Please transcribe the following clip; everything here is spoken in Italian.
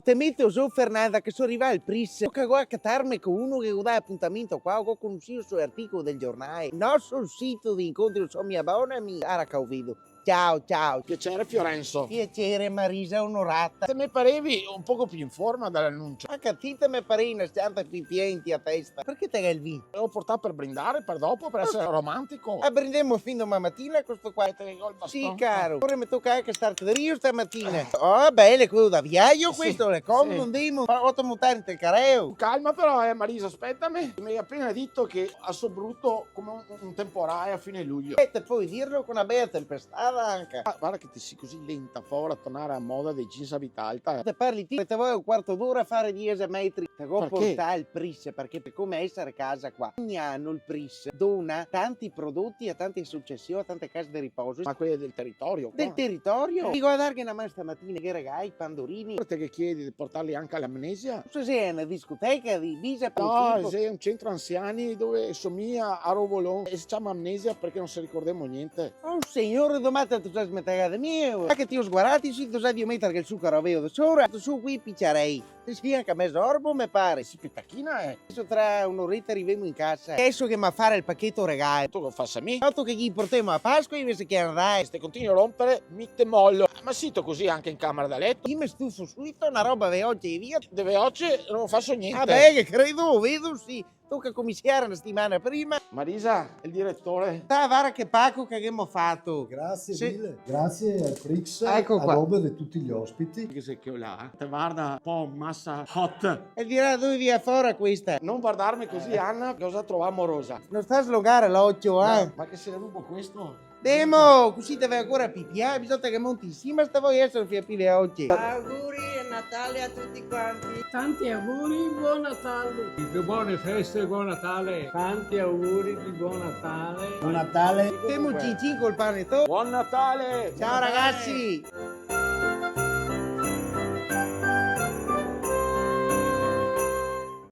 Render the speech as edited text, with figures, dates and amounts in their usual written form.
Te metto su Fernanda che sono arrivato al Pris. Che a cattarmi con uno che dà appuntamento qua. Ho conosciuto il suo articolo del giornale. Non sul sito di incontri con mia buona amica. Ara che ho vedo. Ciao, ciao. Piacere Fiorenzo. Piacere Marisa, onorata. Te mi parevi un poco più in forma dall'annuncio. Ma catita me pare una stampa pipienti a testa. Perché te il vino? Devo portare per brindare, per dopo, per essere romantico. Prendiamo fin da mattina questo qua. Te col bastone. Sì, caro. Ora mi tocca anche starti da Rio stamattina. Oh, belle, quello da viaggio questo, le cose sì. non dimo. Ma ho montare in careo. Calma però, Marisa, aspettami. Mi hai appena detto che a Sobrutto come un temporale a fine luglio. E te puoi dirlo con una bella tempestata anche. Ah, guarda che ti sei così lenta, favore a tornare a moda dei jeans a vita alta. Te parli ti, te vuoi un quarto d'ora a fare 10 metri. Te vuoi Perché? portare il Pris, perché per come essere a casa qua. Ogni anno il Pris dona tanti prodotti a tante successioni, a tante case di riposo. Ma quelle del territorio qua. Del territorio. Ti guardare che una mano stamattina che ragazzi, pandorini. Te che chiedi di portarli anche all'amnesia? Non so se è una discoteca di Visa per No, è un centro anziani dove somiglia a Rovolon e si chiama amnesia perché non si ricordiamo niente. Oh signore, domani tu sei smettagata mia. Ma che ti ho sguardato, si tu sai di mettere che il zucchero avevo da sopra. Su qui picciarei. Si sfia anche a mesorbo, mi pare. Si petacchina è. Adesso tra un'oretta arriviamo in casa. Adesso che mi fare il pacchetto regalo. Tu lo fai a me? Noto che gli portiamo a Pasqua invece che andare. Se continui a rompere, mi te mollo. Ma sito così anche in camera da letto. Io mi stufo subito, una roba veloce e via. Dove oggi non faccio niente. Vabbè, che credo, vedo sì. Tocca cominciare una settimana prima. Marisa, il direttore. Guarda che pacco che abbiamo fatto. Grazie Sì. mille, grazie al Prix, Ecco a qua. Robert e tutti gli ospiti. Che sei che ho là? Te guarda un po' massa hot. E dirà dove via fuori questa. Non guardarmi così, Anna, cosa trovamo rosa. Non sta a slogare l'occhio, eh. Ma che se ne rubo questo? Demo, così deve ancora pippiare, bisogna che monti insieme, sta voi essere fiappile oggi. Auguri e Natale a tutti quanti. Tanti auguri, buon Natale! Più buone feste e buon Natale! Tanti auguri di buon Natale! Buon Natale. Temo cincin col panettone. Buon Natale! Ciao ragazzi!